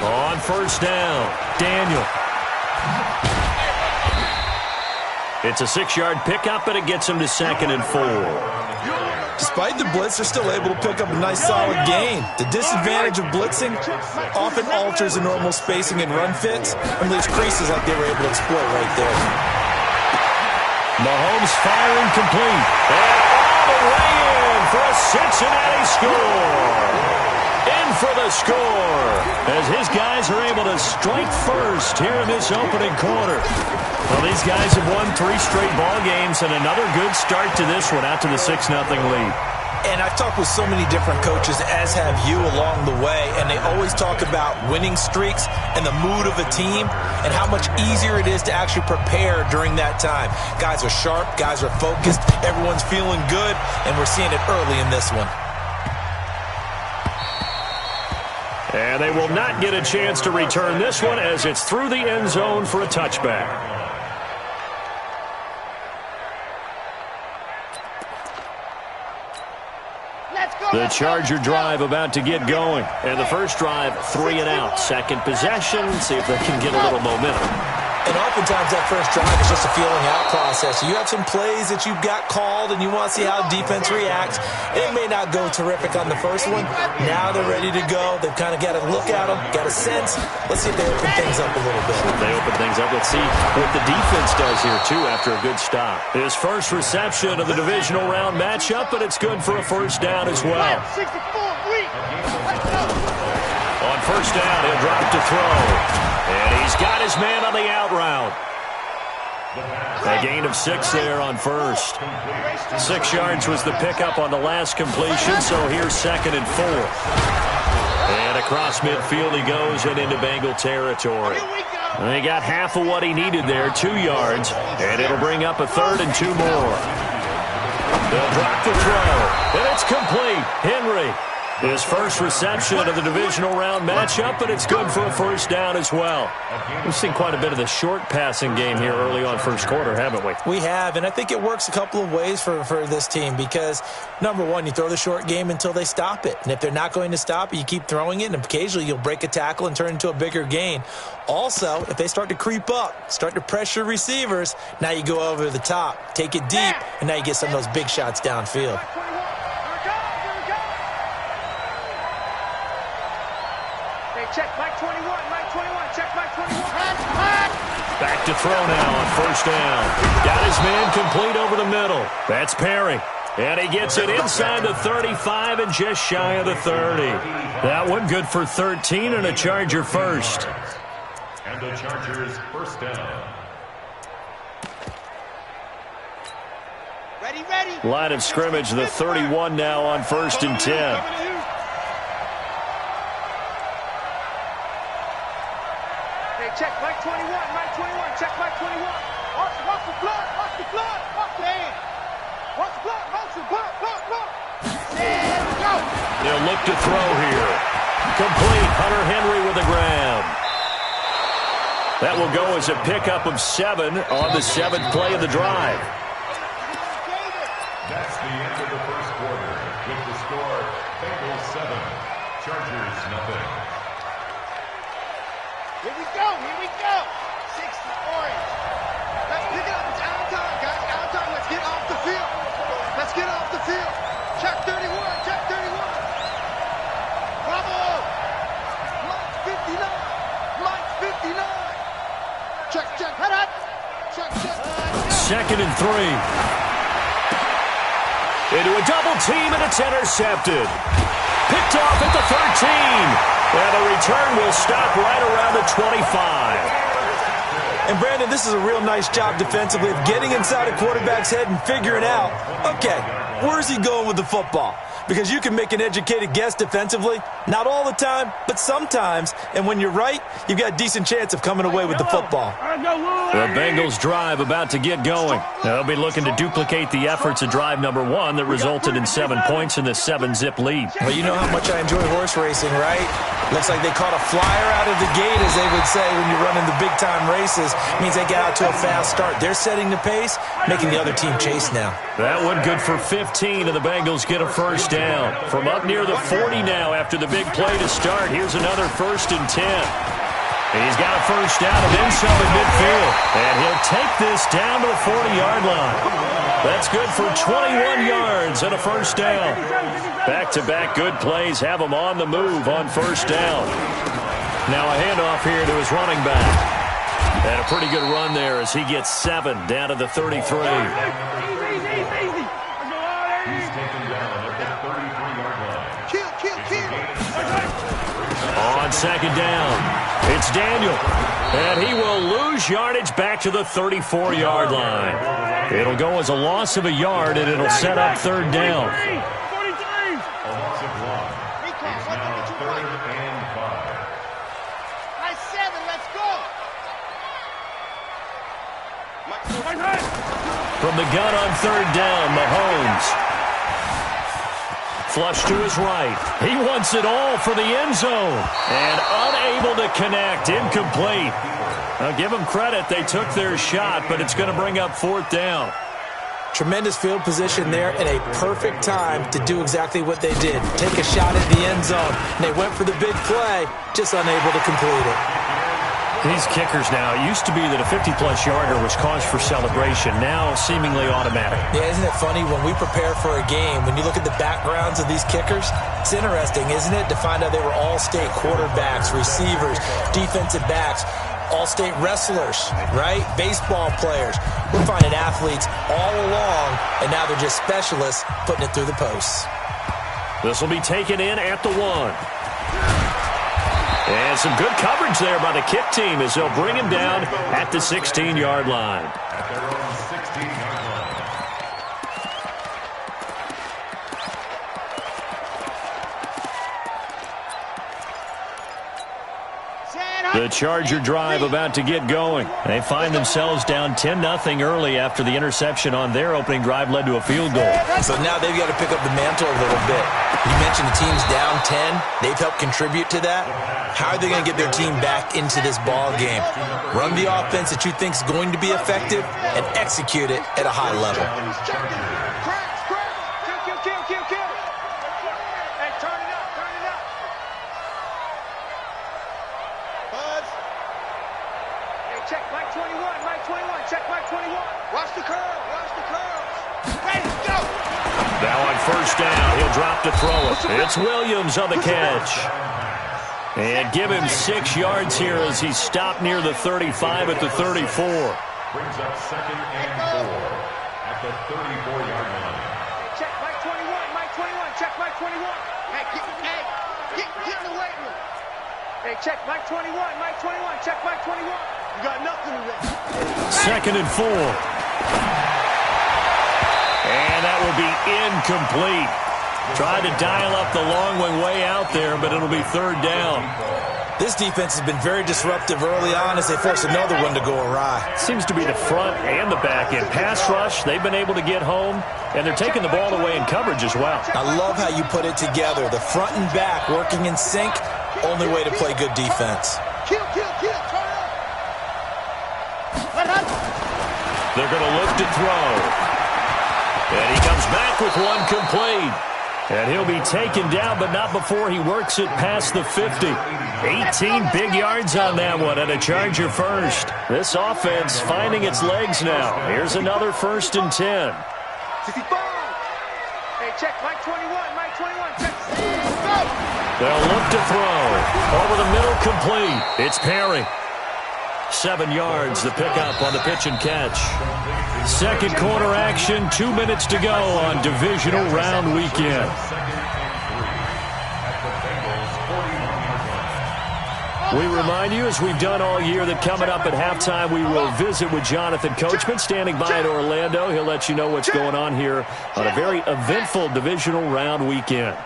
On first down, Daniel. It's a 6-yard pickup, and it gets him to 2nd and 4. Despite the blitz, they're still able to pick up a nice solid gain. The disadvantage of blitzing often alters the normal spacing and run fits and leaves creases like they were able to exploit right there. Mahomes firing complete. And all the way in for a Cincinnati score. In for the score as his guys are able to strike first here in this opening quarter. Well, these guys have won 3 straight ball games and another good start to this one out to the 6-0 lead. And I've talked with so many different coaches, as have you, along the way, and they always talk about winning streaks and the mood of a team and how much easier it is to actually prepare during that time. Guys are sharp, guys are focused, everyone's feeling good, and we're seeing it early in this one. And they will not get a chance to return this one as it's through the end zone for a touchback. The Charger drive about to get going. And the first drive, 3 and out. Second possession, see if they can get a little momentum. And oftentimes that first drive is just a feeling out process. You have some plays that you've got called and you want to see how defense reacts. It may not go terrific on the first one. Now they're ready to go. They've kind of got to look at them, got a sense. Let's see if they open things up a little bit. If they open things up, let's see what the defense does here, too, after a good stop. His first reception of the divisional round matchup, but it's good for a first down as well. On first down, he'll drop to throw. And he's got his man on the out route. A gain of 6 there on first. 6 yards was the pickup on the last completion, so here's 2nd and 4. And across midfield he goes and into Bengal territory. And he got half of what he needed there, 2 yards, and it'll bring up a 3rd and 2 more. They'll drop the throw, and it's complete. Henry. His first reception of the divisional round matchup, but it's good for a first down as well. We've seen quite a bit of the short passing game here early on first quarter, haven't we? We have, and I think it works a couple of ways for this team because, number one, you throw the short game until they stop it. And if they're not going to stop it, you keep throwing it, and occasionally you'll break a tackle and turn into a bigger gain. Also, if they start to creep up, start to pressure receivers, now you go over the top, take it deep, and now you get some of those big shots downfield. Check Mike 21, Mike 21, check Mike 21. Back to throw now on first down. Got his man complete over the middle. That's Perry. And he gets it inside the 35 and just shy of the 30. That one good for 13 and a Charger first. And the Chargers first down. Ready. Line of scrimmage, the 31 now on 1st and 10. Check Mike 21, Mike 21, check Mike 21. Watch the blood, watch the blood, watch the hand. Watch the blood, watch the blood. There we go. They'll look to throw here. Complete, Hunter Henry with a grab. That will go as a pickup of 7 on the 7th play of the drive. That's the end of the first quarter. With the score, Bengals 7, Chargers nothing. Here we go. 60 orange. Let's pick it up. It's out of time, guys. Out of time. Let's get off the field. Check 31. Bravo. Mike 59. Check. Head. Check. 2nd and 3. Into a double team, and it's intercepted. Picked off at the 13. And the return will stop right around the 25. And, Brandon, this is a real nice job defensively of getting inside a quarterback's head and figuring out, okay, where's he going with the football? Because you can make an educated guess defensively, not all the time, but sometimes. And when you're right, you've got a decent chance of coming away with the football. The Bengals drive about to get going. They'll be looking to duplicate the efforts of drive number 1 that resulted in 7 points in the 7-zip lead. Well, you know how much I enjoy horse racing, right? Looks like they caught a flyer out of the gate, as they would say when you're running the big-time races. Means they got out to a fast start. They're setting the pace, making the other team chase now. That one good for 15, and the Bengals get a first down. From up near the 40 now after the big play to start. Here's another 1st and 10. He's got a first down and then some in midfield. And he'll take this down to the 40-yard line. That's good for 21 yards and a first down. Back-to-back good plays have him on the move on first down. Now a handoff here to his running back. And a pretty good run there as he gets 7 down to the 33. He's taken down at the 33-yard line. Kill. On second down, it's Daniel. And he will lose yardage back to the 34-yard line. It'll go as a loss of a yard, and it'll set up 3rd down. A loss of 1. It's now 3rd and 5. Nice 7, let's go. From the gun on 3rd down, Mahomes. Flush to his right. He wants it all for the end zone. And unable to connect. Incomplete. I'll give them credit. They took their shot, but it's going to bring up 4th down. Tremendous field position there and a perfect time to do exactly what they did. Take a shot at the end zone. And they went for the big play, just unable to complete it. These kickers now, it used to be that a 50-plus yarder was cause for celebration. Now seemingly automatic. Yeah, isn't it funny when we prepare for a game, when you look at the backgrounds of these kickers, it's interesting, isn't it, to find out they were all-state quarterbacks, receivers, defensive backs, all-state wrestlers, right? Baseball players. We're finding athletes all along, and now they're just specialists putting it through the posts. This will be taken in at the 1. And some good coverage there by the kick team as they'll bring him down at the 16-yard line. At their own 16-yard line. The Charger drive about to get going. They find themselves down 10-0 early after the interception on their opening drive led to a field goal. So now they've got to pick up the mantle a little bit. You mentioned the team's down 10. They've helped contribute to that. How are they going to get their team back into this ball game? Run the offense that you think is going to be effective and execute it at a high level. Kill. Hey, turn it up. Buzz. Hey, check Mike 21, check Mike 21. Watch the curls. Ready, go. Now on first down, he'll drop to throw it. It's Williams on the catch. And give him 6 yards here as he's stopped near the 35 at the 34. Brings up 2nd and 4 at the 34-yard line. Hey, check Mike 21, check Mike 21. Hey, get in the weight room. Hey, check Mike 21, check Mike 21. You got nothing to do. 2nd and 4. And that will be incomplete. Tried to dial up the long one way out there, but it'll be 3rd down. This defense has been very disruptive early on as they force another one to go awry. Seems to be the front and the back end. Pass rush, they've been able to get home, and they're taking the ball away in coverage as well. I love how you put it together. The front and back working in sync, only way to play good defense. Kill. Turn up. They're going to look to throw. And he comes back with one complete. And he'll be taken down, but not before he works it past the 50. 18 big yards on that one, and a Charger first. This offense finding its legs now. Here's another 1st and 10. 65. Hey, check Mike 21, check. Go. They'll look to throw. Over the middle, complete. It's Perry. 7 yards, the pickup on the pitch and catch. Second quarter action, 2 minutes to go on divisional round weekend. We remind you, as we've done all year, that coming up at halftime, we will visit with Jonathan Coachman, standing by in Orlando. He'll let you know what's going on here on a very eventful divisional round weekend.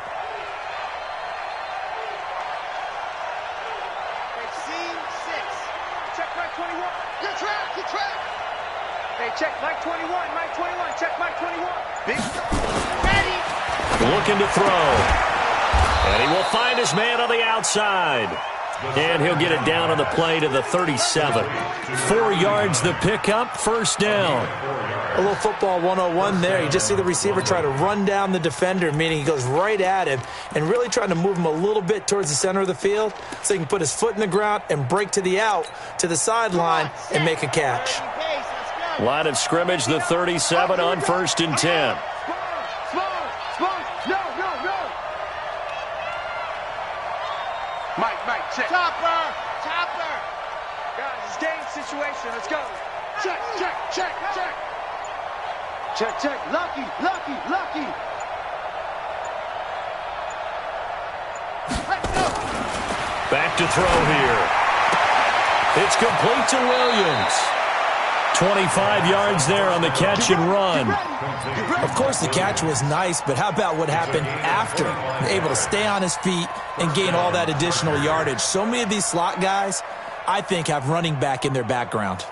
Check Mike 21, check Mike 21. Big ready. Looking to throw. And he will find his man on the outside. And he'll get it down on the play to the 37. 4 yards the pickup, first down. A little football 101 there. You just see the receiver try to run down the defender, meaning he goes right at him and really trying to move him a little bit towards the center of the field so he can put his foot in the ground and break to the out, to the sideline, and make a catch. Line of scrimmage, the 37 on 1st and 10. Mike, check. Chopper. Guys, it's game situation. Let's go. Check. Lucky. Let's go. Back to throw here. It's complete to Williams. 25 yards there on the catch and run. Of course, the catch was nice, but how about what happened after? Able to stay on his feet and gain all that additional yardage. So many of these slot guys, I think, have running back in their background.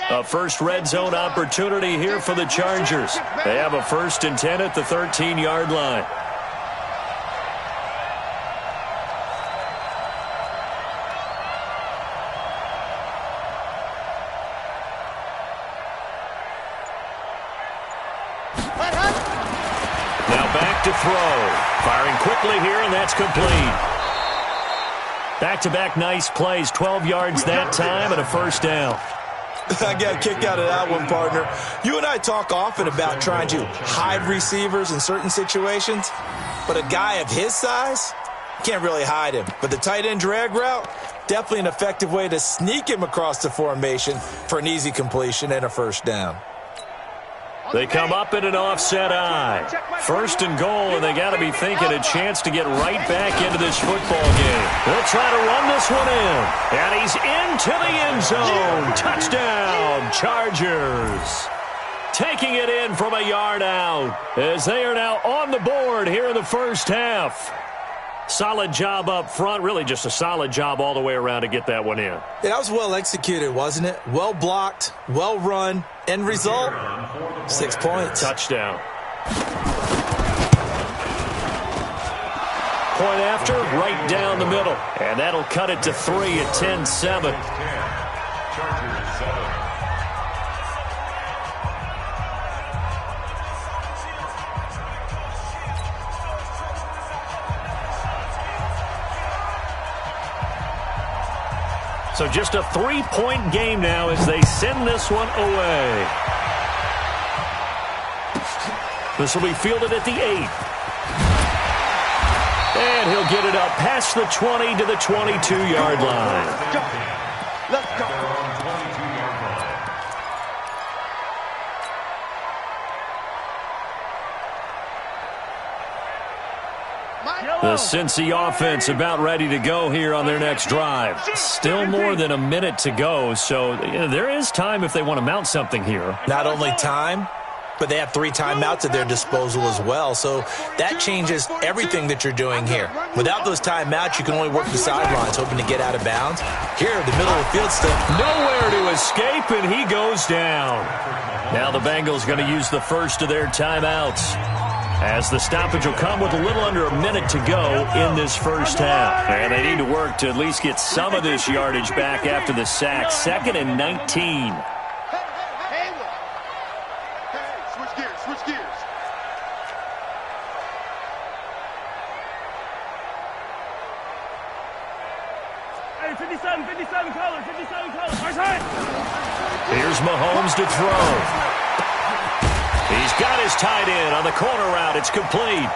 A first red zone opportunity here for the Chargers. They have a 1st and 10 at the 13-yard line. Now back to throw. Firing quickly here, and that's complete. Back-to-back nice plays, 12 yards that time and a first down. I got a kick out of that one, partner. You and I talk often about trying to hide receivers in certain situations, but a guy of his size, can't really hide him. But the tight end drag route, definitely an effective way to sneak him across the formation for an easy completion and a first down. They come up in an offset eye. 1st and goal, and they got to be thinking a chance to get right back into this football game. They'll try to run this one in. And he's into the end zone. Touchdown, Chargers. Taking it in from a yard out as they are now on the board here in the first half. Solid job up front. Really just a solid job all the way around to get that one in. Yeah, that was well executed, wasn't it? Well blocked, well run. End result, 6 points. Touchdown. Point after, right down the middle. And that'll cut it to 3 at 10-7. Chargers 7. So just a 3-point game now as they send this one away. This will be fielded at the 8. And he'll get it up past the 20 to the 22-yard line. Let's go. The Cincy offense about ready to go here on their next drive. Still more than a minute to go, so there is time if they want to mount something here. Not only time, but they have 3 timeouts at their disposal as well, so that changes everything that you're doing here. Without those timeouts, you can only work the sidelines, hoping to get out of bounds. Here, the middle of the field still. Nowhere to escape, and he goes down. Now the Bengals going to use the first of their timeouts, as the stoppage will come with a little under a minute to go in this first half. And they need to work to at least get some of this yardage back after the sack. 2nd and 19. Switch gears. Hey, 57 color. Here's Mahomes to throw. He's got his tight end on the corner route. It's complete.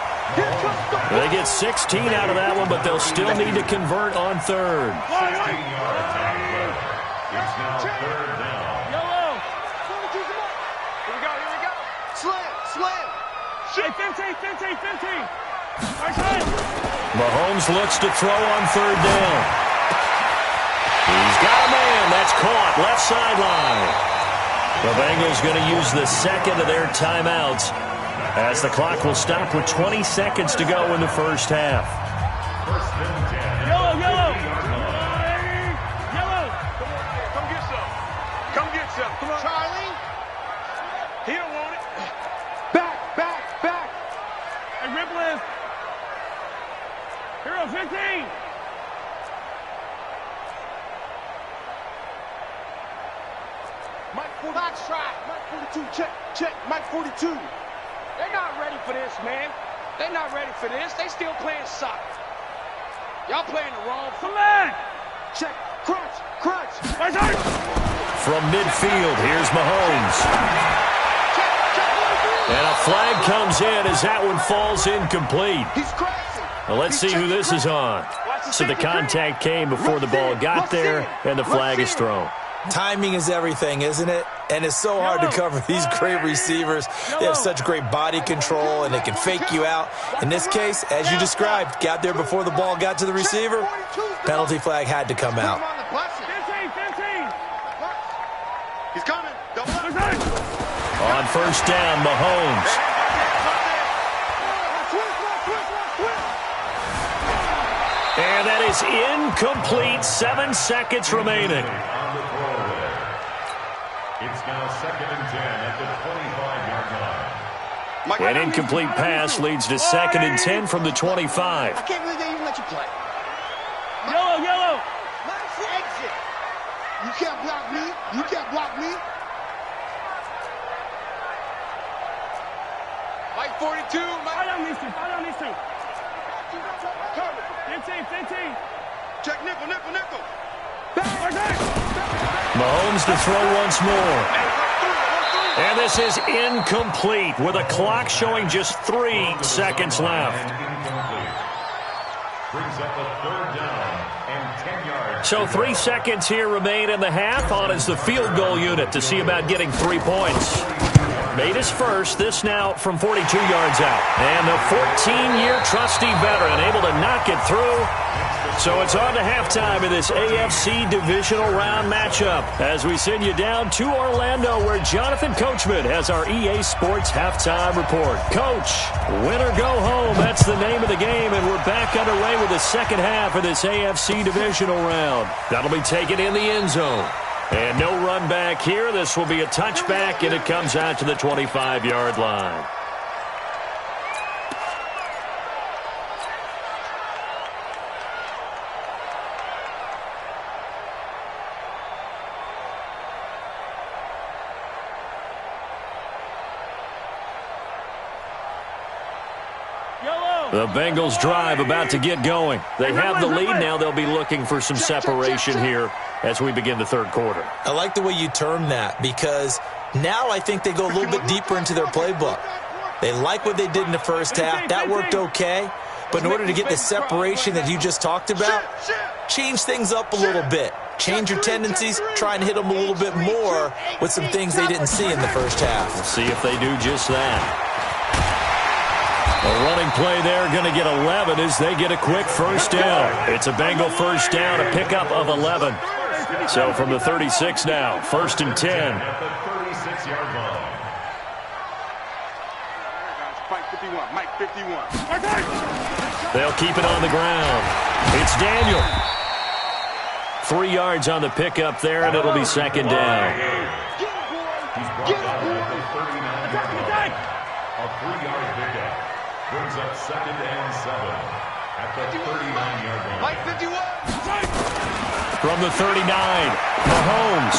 They get 16 out of that one, but they'll still need to convert on 3rd. It's now 3rd down. Yellow. Here we go. Slam. Hey, 15. Right side. Mahomes looks to throw on 3rd down. He's got a man. That's caught. Left sideline. The Bengals going to use the second of their timeouts as the clock will stop with 20 seconds to go in the first half. 1st and 10. Yellow. Come get some. Come on, Charlie. He don't want it. Back. Hey, Ripple. Hero 50. 15. Mike 42. Mike 42. Check. Mike 42. They're not ready for this, man. They're not ready for this. They still playing soccer. Y'all playing the wrong. Select. Check. Crunch. From midfield, here's Mahomes. And a flag comes in as that one falls incomplete. He's crazy. Well, let's see who this is on. So the contact came before the ball got there, and the flag is thrown. Timing is everything, isn't it? And it's so hard to cover these great receivers. They have such great body control, and they can fake you out. In this case, as you described, got there before the ball got to the receiver. Penalty flag had to come out. 15. He's coming. On first down, Mahomes. And that is incomplete. 7 seconds remaining. It's now 2nd and 10 at the 25-yard line. An incomplete pass leads to 2nd and 10 from the 25. I can't believe they even let you play. Yellow. Nice exit. You can't block me. Mike 42. I don't need to. 15. Check nickel. Mahomes to throw once more. And this is incomplete with a clock showing just 3 seconds left. Incomplete. Brings up a 3rd down and 10 yards. So 3 seconds here remain in the half. On is the field goal unit to see about getting 3 points. Made his first, this now from 42 yards out. And the 14-year trusty veteran able to knock it through. So it's on to halftime in this AFC divisional round matchup as we send you down to Orlando where Jonathan Coachman has our EA Sports halftime report. Coach, win or go home, that's the name of the game, and we're back underway with the second half of this AFC divisional round. That'll be taken in the end zone. And no run back here. This will be a touchback, and it comes out to the 25-yard line. The Bengals drive about to get going. They have the lead. Now they'll be looking for some separation here as we begin the third quarter. I like the way you term that because now I think they go a little bit deeper into their playbook. They like what they did in the first half. That worked okay. But in order to get the separation that you just talked about, change things up a little bit. Change your tendencies, try and hit them a little bit more with some things they didn't see in the first half. We'll see if they do just that. A running play there, going to get 11 as they get a quick first down. It's a Bengal first down, a pickup of 11. So from the 36 now, 1st and 10. At the 36-yard line. Mike 51. They'll keep it on the ground. It's Daniel. 3 yards on the pickup there, and it'll be 2nd down. He's brought down at the 39-yard line. A 3-yard pickup. Brings up 2nd and 7 at the 39-yard line. Mike 51. From the 39, Mahomes.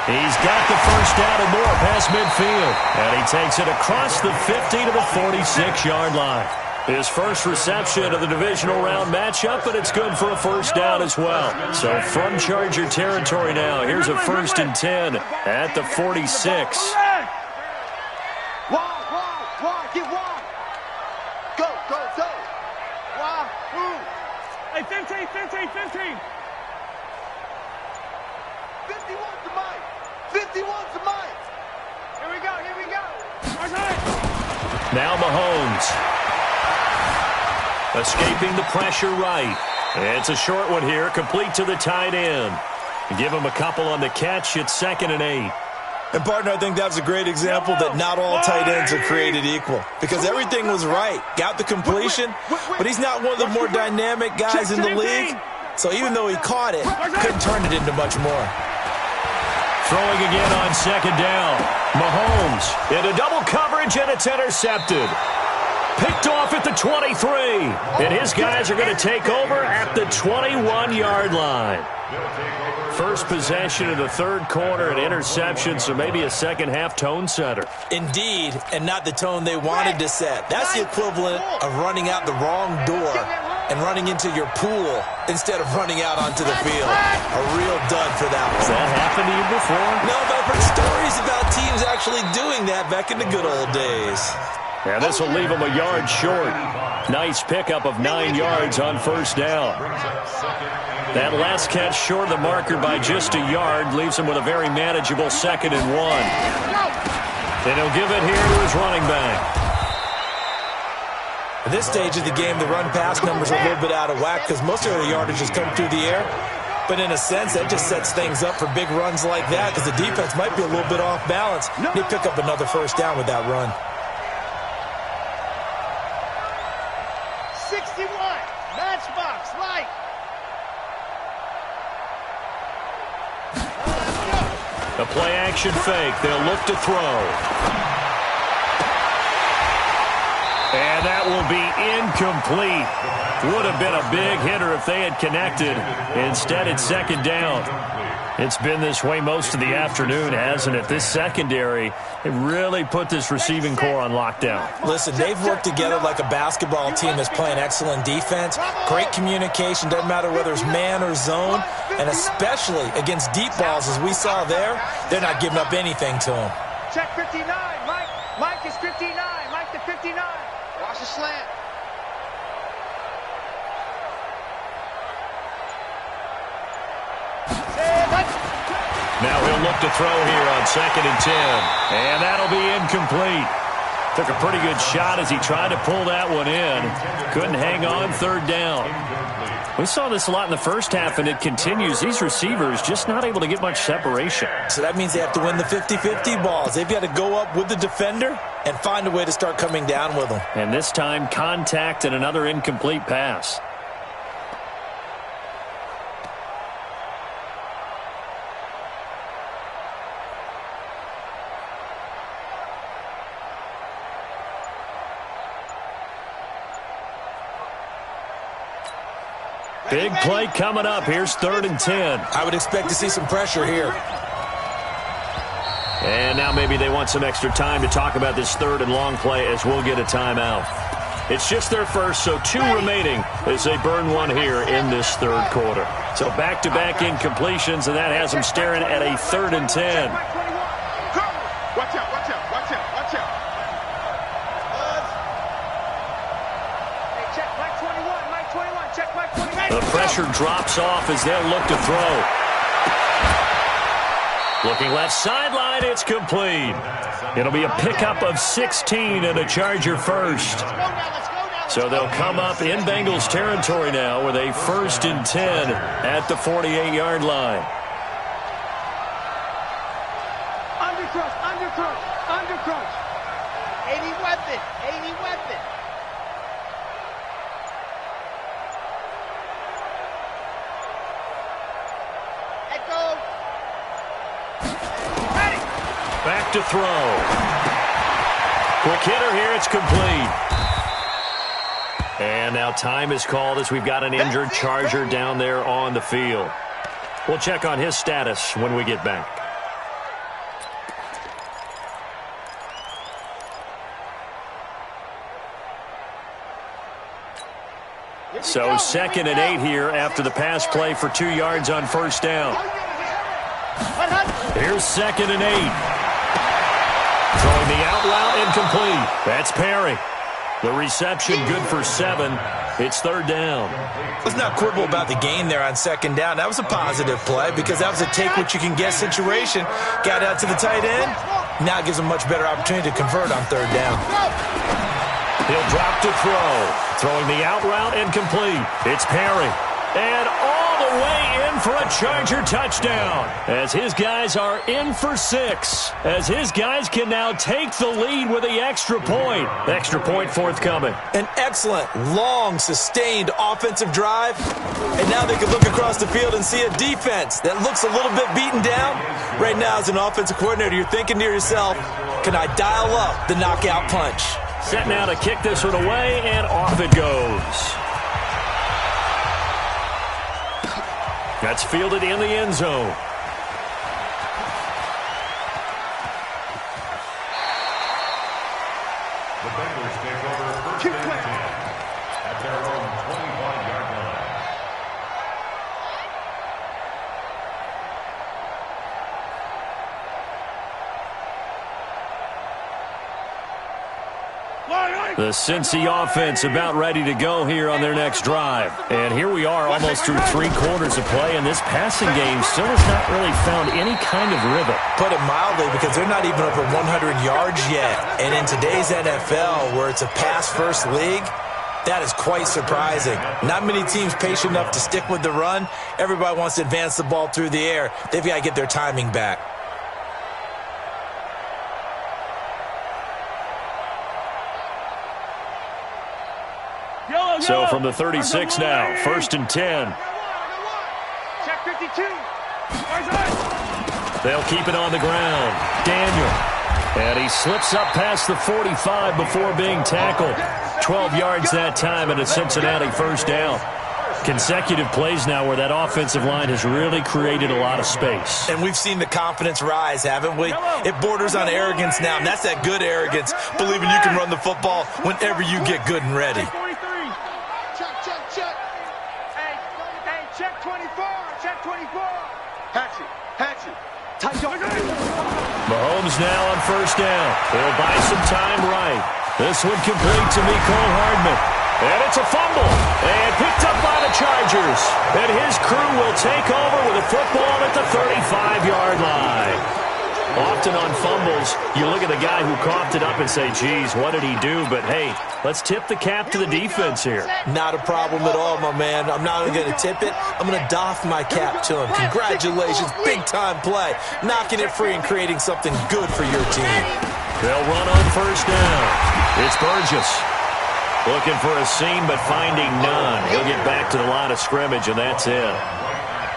He's got the first down and more past midfield. And he takes it across the 50 to the 46-yard line. His first reception of the divisional round matchup, but it's good for a first down as well. So from Charger territory now, here's a 1st and 10 at the 46. Wide, get wide. Go. Wide, move. Hey, 15. 51's the Mike. 51's the Mike. Here we go. Now Mahomes. Escaping the pressure right. It's a short one here, complete to the tight end. Give him a couple on the catch. It's 2nd and 8. And, partner, I think that's a great example that not all tight ends are created equal because everything was right. Got the completion, but he's not one of the more dynamic guys in the league. So even though he caught it, couldn't turn it into much more. Throwing again on 2nd down. Mahomes into double coverage, and it's intercepted. Picked off at the 23. And his guys are going to take over at the 21-yard line. First possession of the third quarter, an interception, so maybe a second-half tone setter. Indeed, and not the tone they wanted to set. That's the equivalent of running out the wrong door and running into your pool instead of running out onto the field. A real dud for that one. Has that happened to you before? No, but I've heard stories about teams actually doing that back in the good old days. Yeah, this will leave them a yard short. Nice pickup of 9 yards on first down. That last catch short of the marker by just a yard leaves him with a very manageable 2nd and 1. And he'll give it here to his running back. At this stage of the game, the run-pass numbers are a little bit out of whack because most of their yardage has come through the air. But in a sense, that just sets things up for big runs like that because the defense might be a little bit off balance. They pick up another first down with that run. 61, matchbox, light. A play-action fake. They'll look to throw. And that will be incomplete. Would have been a big hitter if they had connected. Instead, it's 2nd down. It's been this way most of the afternoon, hasn't it? This secondary, it really put this receiving core on lockdown. Listen, they've worked together like a basketball team that's playing excellent defense. Great communication, doesn't matter whether it's man or zone. And especially against deep balls, as we saw there, they're not giving up anything to them. Check 59, Mike. Mike is 59. Mike to 59. Watch the slant. Now he'll look to throw here on 2nd and 10. And that'll be incomplete. Took a pretty good shot as he tried to pull that one in. Couldn't hang on 3rd down. We saw this a lot in the first half, and it continues. These receivers just not able to get much separation. So that means they have to win the 50-50 balls. They've got to go up with the defender and find a way to start coming down with them. And this time, contact and another incomplete pass. Big play coming up. Here's 3rd and 10. I would expect to see some pressure here. And now maybe they want some extra time to talk about this 3rd and long play as we'll get a timeout. It's just their first, so 2 remaining as they burn one here in this 3rd quarter. So back-to-back incompletions, and that has them staring at a 3rd and 10. Watch out, watch out, watch out, watch out. Hey, check Mike 21, Mike 21, check Mike 21. The pressure drops off as they'll look to throw. Looking left sideline, it's complete. It'll be a pickup of 16 and a Charger first. So they'll come up in Bengals territory now with a 1st and 10 at the 48-yard line. Undercrush, undercrush, undercrush. 80 weapon, 80 weapon. Echo. Back to throw. Quick hitter here, it's complete. And now time is called as we've got an injured Charger down there on the field. We'll check on his status when we get back. So 2nd and 8 here after the pass play for 2 yards on first down. Here's 2nd and 8. Throwing the out route incomplete. That's Perry. The reception good for 7. It's 3rd down. Let's not quibble about the gain there on 2nd down. That was a positive play because that was a take-what-you-can-get situation. Got out to the tight end. Now it gives them a much better opportunity to convert on 3rd down. He'll drop to throw. Throwing the out route incomplete. It's Perry. And all the way in for a Charger touchdown. As his guys are in for 6. As his guys can now take the lead with the extra point. Extra point forthcoming. An excellent, long, sustained offensive drive. And now they can look across the field and see a defense that looks a little bit beaten down. Right now, as an offensive coordinator, you're thinking to yourself, can I dial up the knockout punch? Set now to kick this one away, and off it goes. That's fielded in the end zone. The Bengals take over first and 10 at their own 25-yard line. The Cincy offense about ready to go here on their next drive. And here we are almost through 3 quarters of play, and this passing game still has not really found any kind of rhythm. Put it mildly, because they're not even over 100 yards yet. And in today's NFL, where it's a pass-first league, that is quite surprising. Not many teams patient enough to stick with the run. Everybody wants to advance the ball through the air. They've got to get their timing back. So from the 36 now, first and 10. Check 52. They'll keep it on the ground. Daniel. And he slips up past the 45 before being tackled. 12 yards that time and a Cincinnati first down. Consecutive plays now where that offensive line has really created a lot of space. And we've seen the confidence rise, haven't we? It borders on arrogance now, and that's that good arrogance, believing you can run the football whenever you get good and ready. Check 24. Check 24. Hatchet. Mahomes now on first down. He'll buy some time right. This one complete to Mecole Hardman. And it's a fumble. And picked up by the Chargers. And his crew will take over with a football at the 35-yard line. Often on fumbles, you look at the guy who coughed it up and say, geez, what did he do? But, hey, let's tip the cap to the defense here. Not a problem at all, my man. I'm not only going to tip it, I'm going to doff my cap to him. Congratulations, big-time play. Knocking it free and creating something good for your team. They'll run on first down. It's Burgess. Looking for a seam, but finding none. He'll get back to the line of scrimmage, and that's it.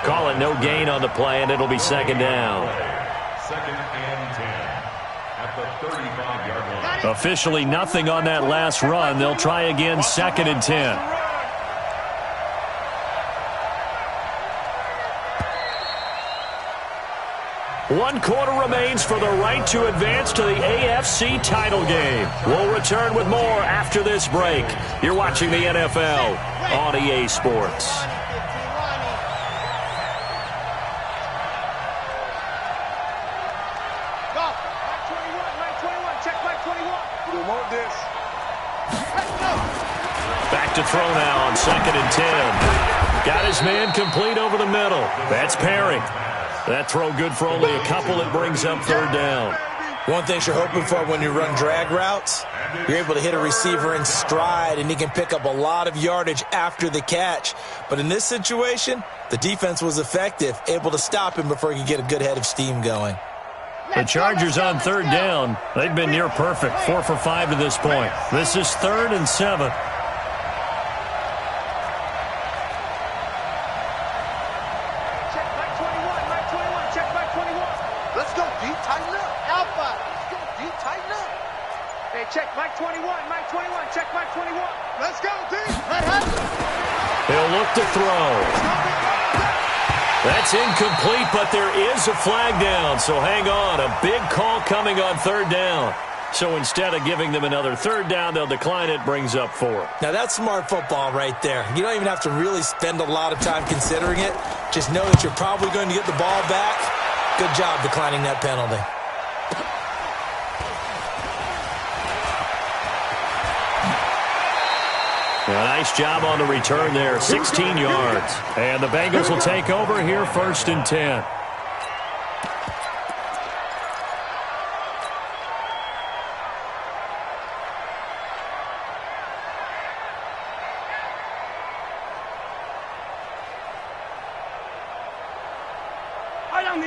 Call it no gain on the play, and it'll be second down. Second and 10 at the 35-yard line. Officially nothing on that last run. They'll try again, second and 10. One quarter remains for the right to advance to the AFC title game. We'll return with more after this break. You're watching the NFL on EA Sports. Back to throw now on second and 10. Got his man complete over the middle. That's Perry. That throw good for only a couple. It brings up third down. One thing you're hoping for when you run drag routes, you're able to hit a receiver in stride, and he can pick up a lot of yardage after the catch. But in this situation, the defense was effective, able to stop him before he could get a good head of steam going. The Chargers on third down. They've been near perfect, 4 for 5 to this point. This is 3rd and 7. Check Mike 21, Mike 21, check Mike 21. Let's go, D. He'll look to throw. That's incomplete, but there is a flag down, so hang on. A big call coming on third down. So instead of giving them another third down, they'll decline it, brings up 4. Now that's smart football right there. You don't even have to really spend a lot of time considering it. Just know that you're probably going to get the ball back. Good job declining that penalty. A nice job on the return there, 16 yards. And the Bengals will take over here, 1st and 10.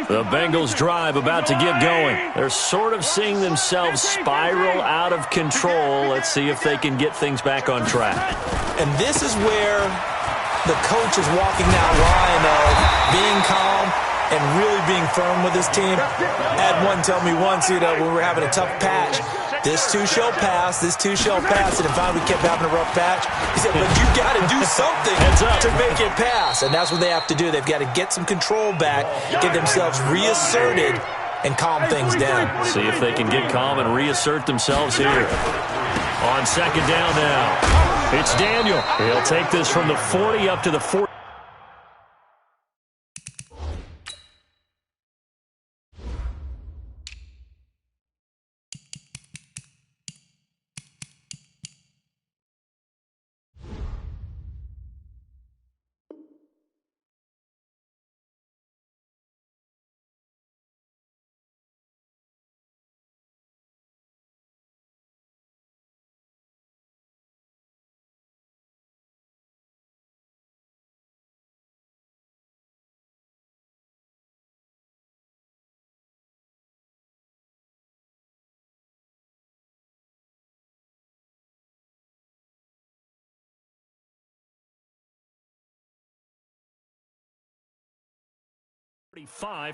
The Bengals drive about to get going. They're sort of seeing themselves spiral out of control. Let's see if they can get things back on track. And this is where the coach is walking that line of being calm and really being firm with his team. I had one tell me once, when we were having a tough patch, This too shall pass. This too shall pass. And finally we kept having a rough patch. He said, but you got to do something to make it pass. And that's what they have to do. They've got to get some control back, get themselves reasserted, and calm things down. See if they can get calm and reassert themselves here. On second down now, it's Daniel. He'll take this from the 40 up to the 40.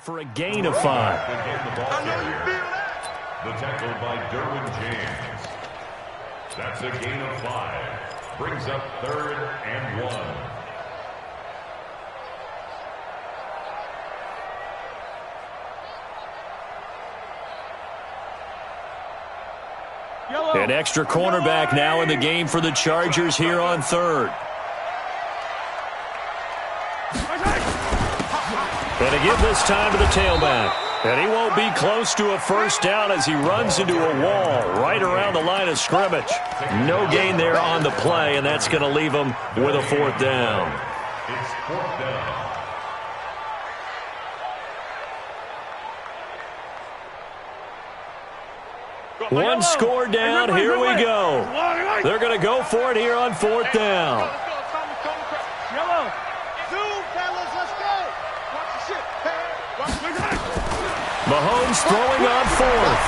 For a gain of 5. I know you feel that. The tackle by Derwin James. That's a gain of 5. Brings up 3rd and 1. An extra cornerback now in the game for the Chargers here on 3rd. And to give this time to the tailback. And he won't be close to a first down as he runs into a wall right around the line of scrimmage. No gain there on the play, and that's going to leave him with a 4th down. It's 4th down. One score down. Here we go. They're going to go for it here on 4th down. Yellow. Zoom, fellas, let's go. Watch the shit. Mahomes throwing on 4th.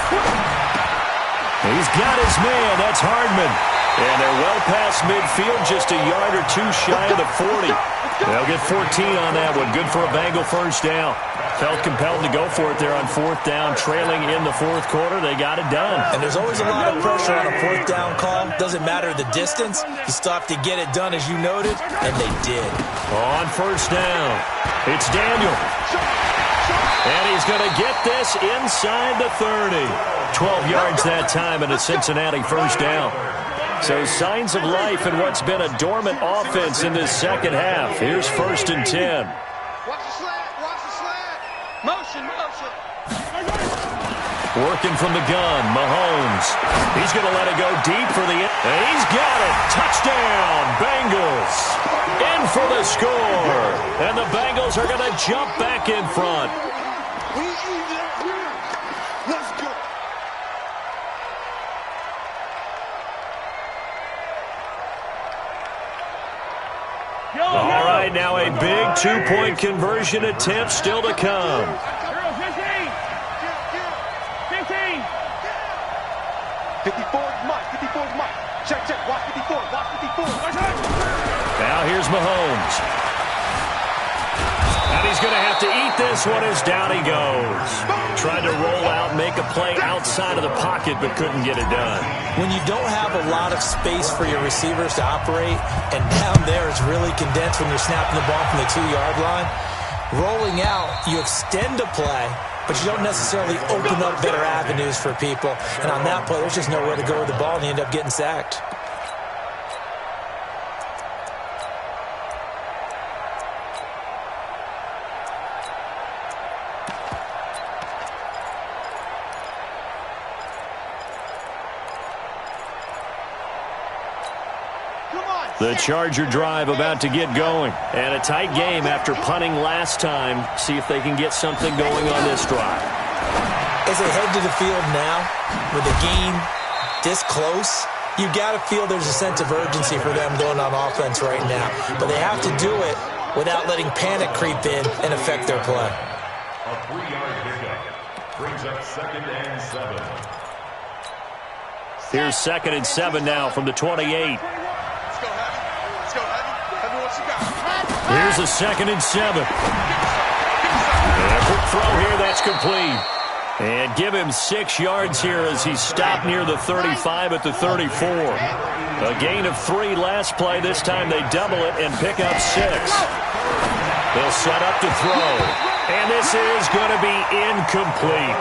He's got his man. That's Hardman. And they're well past midfield, just a yard or two shy of the 40. They'll get 14 on that one. Good for a Bengal first down. Felt compelled to go for it there on 4th down, trailing in the 4th quarter. They got it done. And there's always a lot of pressure on a 4th down call. Doesn't matter the distance. You still have to get it done, as you noted, and they did. On 1st down, it's Daniel. And he's going to get this inside the 30. 12 yards that time and a Cincinnati first down. So signs of life in what's been a dormant offense in this second half. Here's 1st and 10. Watch the slant. Watch the slant. Motion, motion. Working from the gun, Mahomes. He's going to let it go deep for the end. And he's got it. Touchdown, Bengals. In for the score. And the Bengals are going to jump back in front. We even up here. Let's go. All right, now a big 2-point conversion attempt still to come. 54 Mike. 54 Mike. Check, check. Watch 54. Watch 54. Now here's Mahomes. And he's going to have to eat this one as down he goes. Tried to roll out, make a play outside of the pocket, but couldn't get it done. When you don't have a lot of space for your receivers to operate, and down there it's really condensed when you're snapping the ball from the 2-yard line, rolling out, you extend a play, but you don't necessarily open up better avenues for people. And on that play, there's just nowhere to go with the ball, and you end up getting sacked. The Charger drive about to get going. And a tight game after punting last time. See if they can get something going on this drive. As they head to the field now, with the game this close, you've got to feel there's a sense of urgency for them going on offense right now. But they have to do it without letting panic creep in and affect their play. A 3-yard pickup brings up 2nd and 7. Here's 2nd and 7 now from the 28. Here's a 2nd and 7. And a quick throw here, that's complete. And give him 6 yards here as he stopped near the 35 at the 34. A gain of 3 last play. This time they double it and pick up 6. They'll set up to throw. And this is going to be incomplete.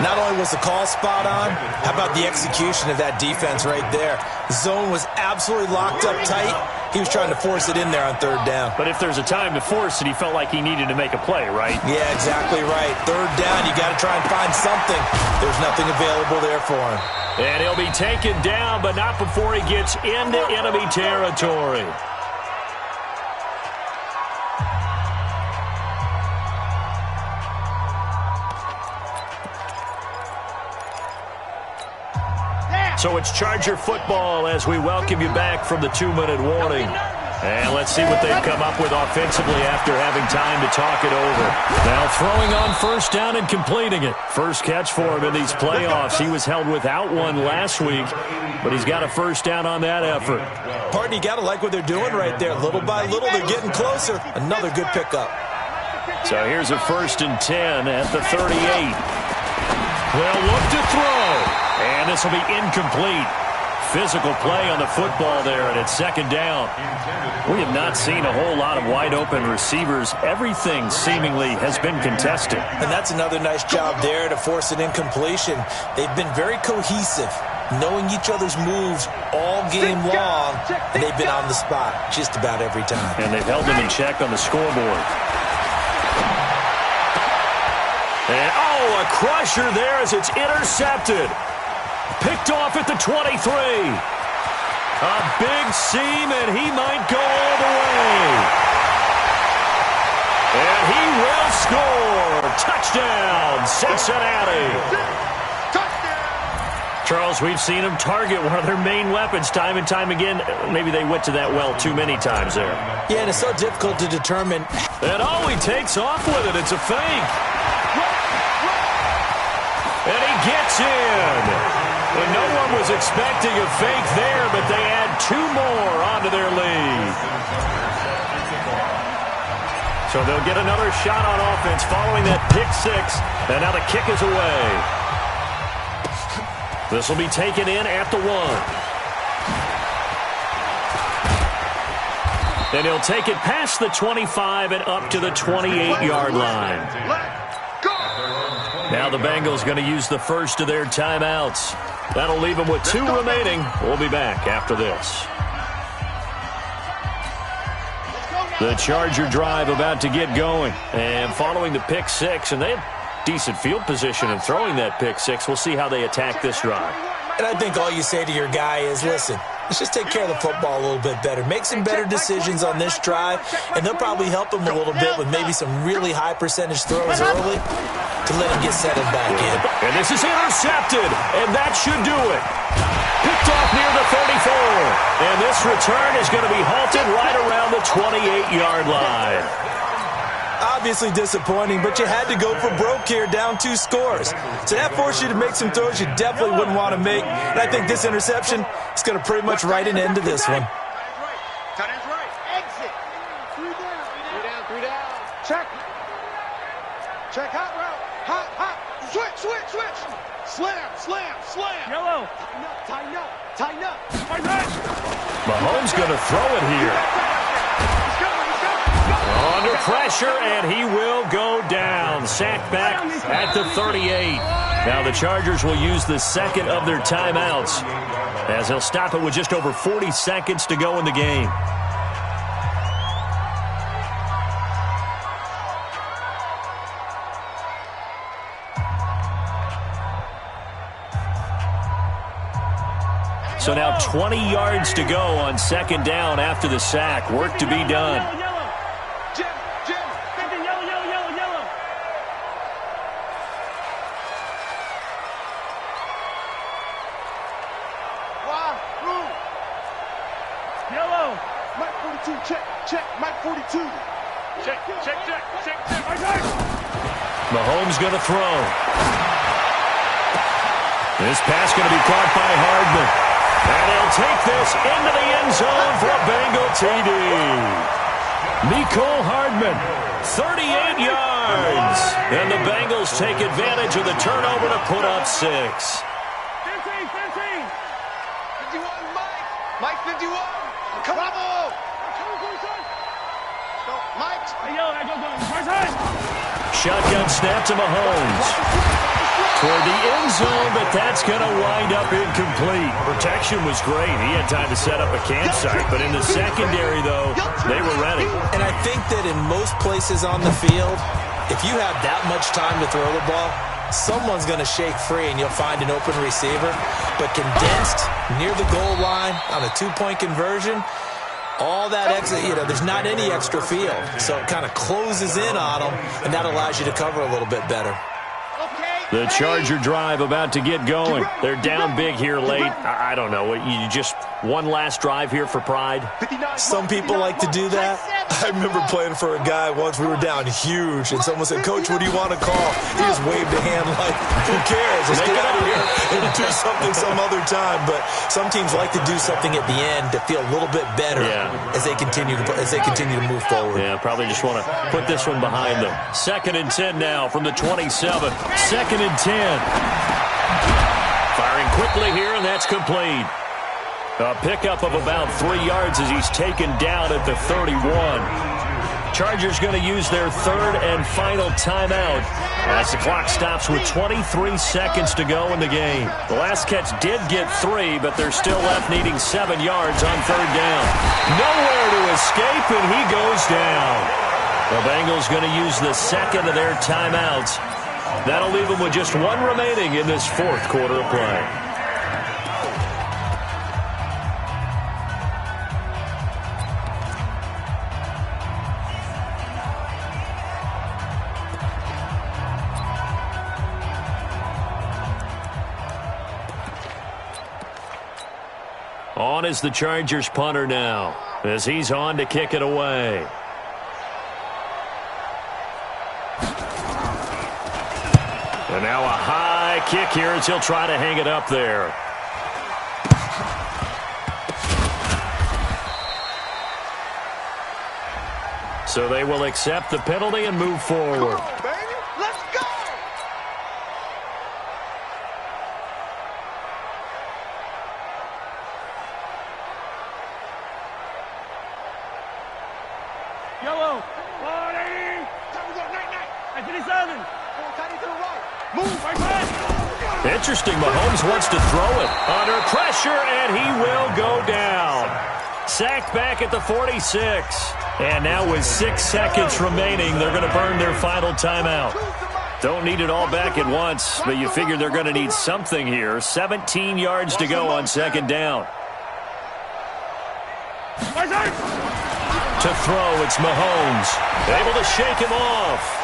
Not only was the call spot on, how about the execution of that defense right there? The zone was absolutely locked up tight. He was trying to force it in there on 3rd down. But if there's a time to force it, he felt like he needed to make a play, right? Yeah, exactly right. 3rd down, you got to try and find something. There's nothing available there for him. And he'll be taken down, but not before he gets into enemy territory. So it's Charger football as we welcome you back from the 2-minute warning. And let's see what they've come up with offensively after having time to talk it over. Now throwing on 1st down and completing it. First catch for him in these playoffs. He was held without one last week, but he's got a 1st down on that effort. Pardon, you got to like what they're doing right there. Little by little, they're getting closer. Another good pickup. So here's a 1st and 10 at the 38. They'll look to throw. And this will be incomplete. Physical play on the football there, and it's 2nd down. We have not seen a whole lot of wide-open receivers. Everything seemingly has been contested. And that's another nice job there to force an incompletion. They've been very cohesive, knowing each other's moves all game long, and they've been on the spot just about every time. And they've held them in check on the scoreboard. And, a crusher there as it's intercepted. Picked off at the 23. A big seam, and he might go all the way. And he will score. Touchdown, Cincinnati. Charles, we've seen him target one of their main weapons time and time again. Maybe they went to that well too many times there. Yeah, and it's so difficult to determine. And he takes off with it. It's a fake. And he gets in. And no one was expecting a fake there, but they add 2 more onto their lead. So they'll get another shot on offense following that pick 6. And now the kick is away. This will be taken in at the 1. And he'll take it past the 25 and up to the 28-yard line. Now the Bengals going to use the first of their timeouts. That'll leave them with 2 remaining. We'll be back after this. The Charger drive about to get going. And following the pick 6, and they have decent field position in throwing that pick 6. We'll see how they attack this drive. And I think all you say to your guy is, listen, let's just take care of the football a little bit better. Make some better decisions on this drive, and they'll probably help him a little bit with maybe some really high percentage throws early to let him get settled back in. And this is intercepted, and that should do it. Picked off near the 34. And this return is going to be halted right around the 28-yard line. Obviously disappointing, but you had to go for broke here, down 2 scores. So that forced you to make some throws you definitely wouldn't want to make. And I think this interception is going to pretty much write an end to this one. Tight end's right. Exit. 3 down. 3 down. Check. Check hot route. Hot. Switch. Slam. Yellow. Tighten up. Mahomes going to throw it here. Under pressure, and he will go down. Sacked back at the 38. Now the Chargers will use the 2nd of their timeouts as they'll stop it with just over 40 seconds to go in the game. So now 20 yards to go on 2nd down after the sack. Work to be done. Jim. Yellow. Why? Who? Yellow. Mike 42, check. Mike 42. Check. Mahomes going to throw. This pass going to be caught by Hardman. And he'll take this into the end zone for a Bengal TD. Mecole Hardman, 38 yards. yards. And the Bengals take advantage of the turnover to put up 6. 15, 15. 51, Mike. Mike 51. Come on. Mike. Shotgun snap to Mahomes. Toward the end zone, but that's going to wind up incomplete. Protection was great. He had time to set up a campsite, but in the secondary, though, they were ready. And I think that in most places on the field, if you have that much time to throw the ball, someone's going to shake free and you'll find an open receiver. But condensed near the goal line on a 2-point conversion, all that extra, there's not any extra field. So it kind of closes in on them, and that allows you to cover a little bit better. The Charger drive about to get going. They're down big here late. I don't know. You just one last drive here for pride? Some people like to do that. I remember playing for a guy once. We were down huge, and someone said, "Coach, what do you want to call?" He just waved a hand like, "Who cares? Let's get out of here and do something some other time." But some teams like to do something at the end to feel a little bit better as they continue to move forward. Yeah, probably just want to put this one behind them. 2nd and 10 now from the 27. 2nd and 10. Firing quickly here, and that's complete. A pickup of about 3 yards as he's taken down at the 31. Chargers going to use their 3rd and final timeout as the clock stops with 23 seconds to go in the game. The last catch did get 3, but they're still left needing 7 yards on 3rd down. Nowhere to escape, and he goes down. The Bengals going to use the 2nd of their timeouts. That'll leave them with just 1 remaining in this 4th quarter of play. On is the Chargers punter now, as he's on to kick it away. And now a high kick here as he'll try to hang it up there. So they will accept the penalty and move forward. Yellow. 180. 57. Interesting. Mahomes wants to throw it under pressure, and he will go down. Sacked back at the 46. And now with 6 seconds remaining, they're going to burn their final timeout. Don't need it all back at once, but you figure they're going to need something here. 17 yards to go on 2nd down. To throw, it's Mahomes. Able to shake him off.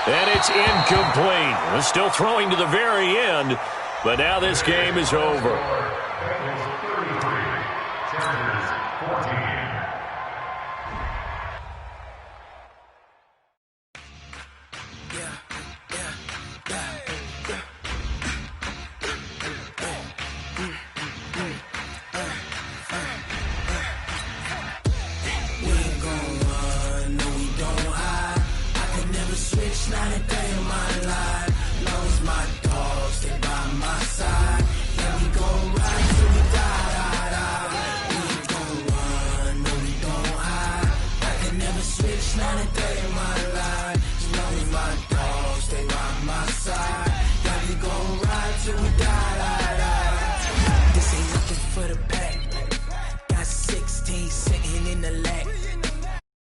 And it's incomplete. We're still throwing to the very end, but now this game is over.